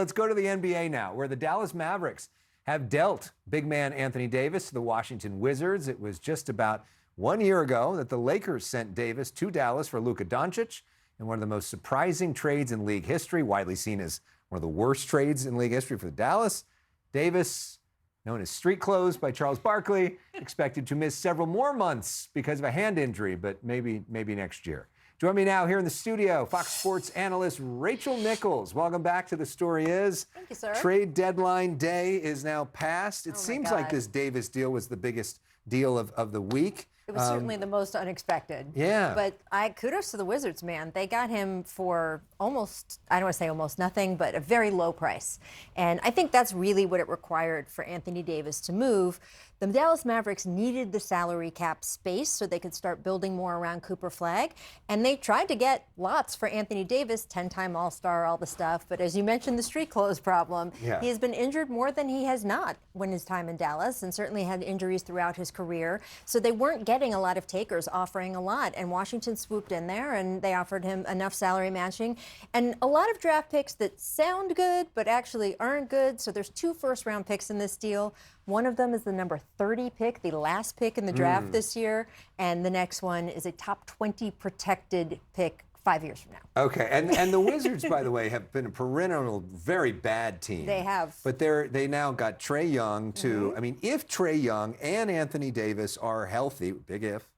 Let's go to the NBA now, where the Dallas Mavericks have dealt big man Anthony Davis to the Washington Wizards. It was just about 1 year ago that the Lakers sent Davis to Dallas for Luka Doncic in one of the most surprising trades in league history, widely seen as one of the worst trades in league history for Dallas. Davis, known as street clothes by Charles Barkley, expected to miss several more months because of a hand injury, but maybe next year. Join me now here in the studio, Fox Sports analyst Rachel Nichols. Welcome back to The Story Is. Thank you, sir. Trade deadline day is now past. It seems like this Davis deal was the biggest deal of the week. It was certainly the most unexpected. Yeah. But kudos to the Wizards, man. They got him for almost, I don't want to say almost nothing, but a very low price. And I think that's really what it required for Anthony Davis to move. The Dallas Mavericks needed the salary cap space so they could start building more around Cooper Flagg. And they tried to get lots for Anthony Davis, 10-time All-Star, all the stuff. But as you mentioned, the street clothes problem, he has been injured more than he has not when his time in Dallas, and certainly had injuries throughout his career. So they weren't getting a lot of takers offering a lot. And Washington swooped in there, and they offered him enough salary matching. And a lot of draft picks that sound good, but actually aren't good. So there's 2 first-round picks in this deal. One of them is the number 30 pick, the last pick in the draft this year. And the next one is a top 20 protected pick 5 years from now. Okay, and the Wizards, by the way, have been a perennial, very bad team. They have. But they now got Trae Young, too. I mean, if Trae Young and Anthony Davis are healthy, big if,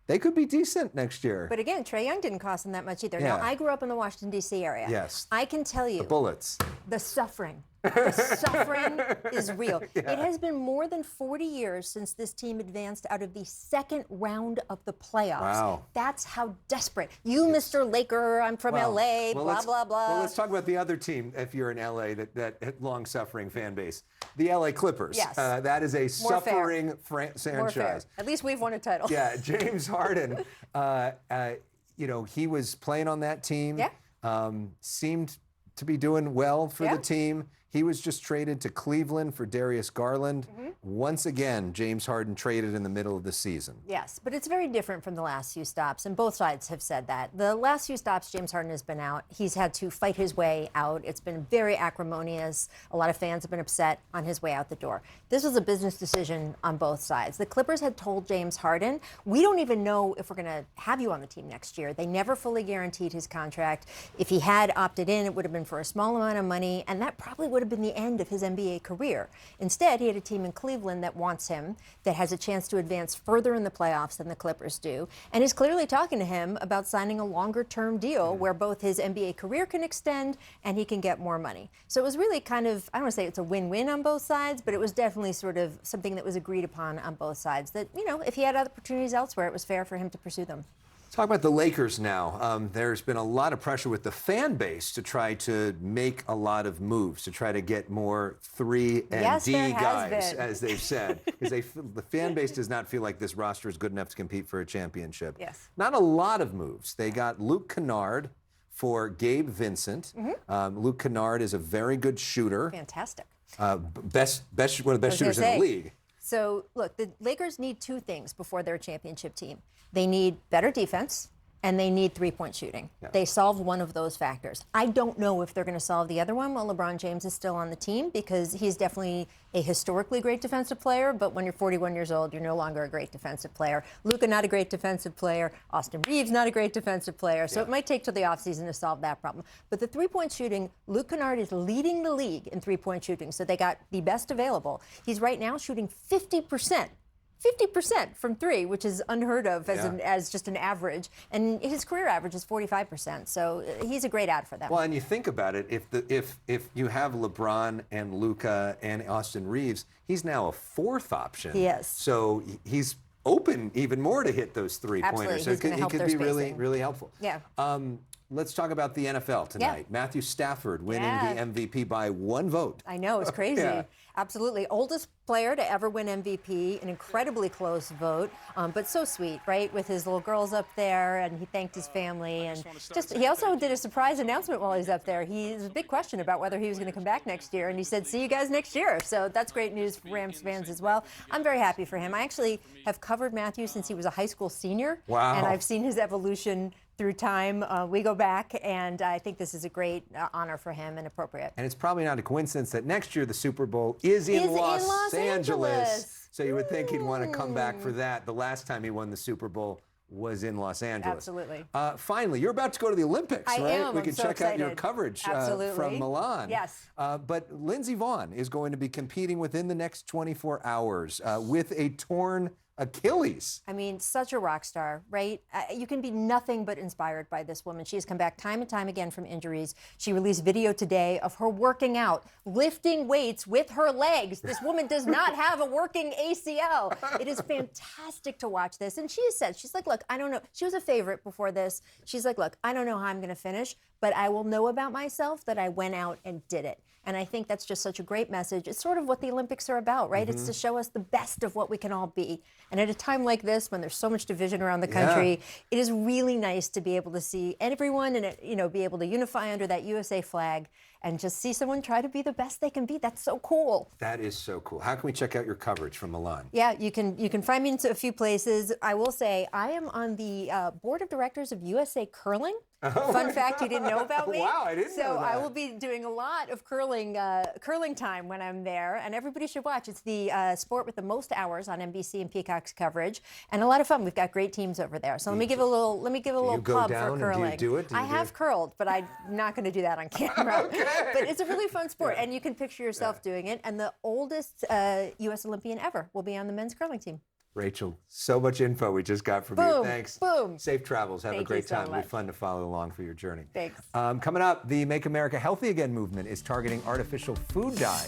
they could be decent next year. But again, Trae Young didn't cost them that much either. Now, I grew up in the Washington, D.C. area. Yes. I can tell you. The Bullets. The suffering. The suffering is real. It has been more than 40 years since this team advanced out of the second round of the playoffs. Wow. That's how desperate. You, Mr. Laker, I'm from L.A., blah, blah, blah. Well, let's talk about the other team, if you're in L.A., that long-suffering fan base. The L.A. Clippers. Yes. That is a suffering franchise. At least we've won a title. Yeah, James Harden, he was playing on that team. Yeah. Seemed to be doing well for the team. He was just traded to Cleveland for Darius Garland. Once again, James Harden traded in the middle of the season. Yes, but it's very different from the last few stops, and both sides have said that. The last few stops James Harden has been out, he's had to fight his way out. It's been very acrimonious. A lot of fans have been upset on his way out the door. This was a business decision on both sides. The Clippers had told James Harden, we don't even know if we're going to have you on the team next year. They never fully guaranteed his contract. If he had opted in, it would have been for a small amount of money, and that probably would have been the end of his NBA career. Instead, he had a team in Cleveland that wants him, that has a chance to advance further in the playoffs than the Clippers do, and is clearly talking to him about signing a longer-term deal where both his NBA career can extend and he can get more money. So it was really kind of, I don't want to say it's a win-win on both sides, but it was definitely sort of something that was agreed upon on both sides, that, if he had other opportunities elsewhere, it was fair for him to pursue them. Talk about the Lakers now. There's been a lot of pressure with the fan base to try to make a lot of moves, to try to get more 3 and D guys, as they've said. Because the fan base does not feel like this roster is good enough to compete for a championship. Yes. Not a lot of moves. They got Luke Kennard for Gabe Vincent. Luke Kennard is a very good shooter. Fantastic. One of the best shooters in the league. So, look, the Lakers need 2 things before they're a championship team. They need better defense, and they need 3-point shooting. Yeah. They solved one of those factors. I don't know if they're going to solve the other one while LeBron James is still on the team, because he's definitely a historically great defensive player, but when you're 41 years old, you're no longer a great defensive player. Luka, not a great defensive player. Austin Reeves, not a great defensive player. So it might take till the offseason to solve that problem. But the 3-point shooting, Luke Kennard is leading the league in 3-point shooting, so they got the best available. He's right now shooting 50%. 50% from 3, which is unheard of as just an average, and his career average is 45%. So he's a great ad for them. Well, and you think about it, if you have LeBron and Luka and Austin Reeves, he's now a 4th option. Yes. So he's open even more to hit those 3-pointers. So he could be really helpful. Yeah. Let's talk about the NFL tonight. Yeah. Matthew Stafford winning the MVP by 1 vote. I know, it's crazy. Absolutely. Oldest player to ever win MVP, an incredibly close vote, but so sweet, right? With his little girls up there, and he thanked his family, and he also did a surprise announcement while he was up there. There's a big question about whether he was going to come back next year, and he said, see you guys next year. So that's great news for Rams fans as well. I'm very happy for him. I actually have covered Matthew since he was a high school senior, and I've seen his evolution through time. We go back, and I think this is a great honor for him and appropriate. And it's probably not a coincidence that next year the Super Bowl is in Los Angeles. So you would think he'd want to come back for that. The last time he won the Super Bowl was in Los Angeles. Absolutely. Finally, you're about to go to the Olympics, I right? am. We can I'm so check out your excited. coverage Absolutely. from Milan. Yes. But Lindsey Vonn is going to be competing within the next 24 hours with a torn Achilles. I mean, such a rock star, right? You can be nothing but inspired by this woman. She has come back time and time again from injuries. She released video today of her working out, lifting weights with her legs. This woman does not have a working ACL. It is fantastic to watch this. And she has said, she's like, look, I don't know. She was a favorite before this. She's like, look, I don't know how I'm going to finish, but I will know about myself that I went out and did it. And I think that's just such a great message. It's sort of what the Olympics are about, right? It's to show us the best of what we can all be. And at a time like this, when there's so much division around the country, it is really nice to be able to see everyone and, you know, be able to unify under that USA flag and just see someone try to be the best they can be. That's so cool. That is so cool. How can we check out your coverage from Milan? Yeah, you can find me in a few places. I will say I am on the board of directors of USA Curling. Fun fact you didn't know about me. Wow, I didn't know that. So I will be doing a lot of curling time when I'm there, and everybody should watch. It's the sport with the most hours on NBC and Peacock's coverage, and a lot of fun. We've got great teams over there. So let me give a little plug for curling. Do you do it? I have curled, but I'm not going to do that on camera. Okay. But it's a really fun sport, and you can picture yourself doing it. And the oldest U.S. Olympian ever will be on the men's curling team. Rachel, so much info we just got from you. Boom, Thanks. boom. Safe travels. Have a Thank great you so time. It'll be much. fun to follow along for your journey. Thanks. Coming up, the Make America Healthy Again movement is targeting artificial food dyes.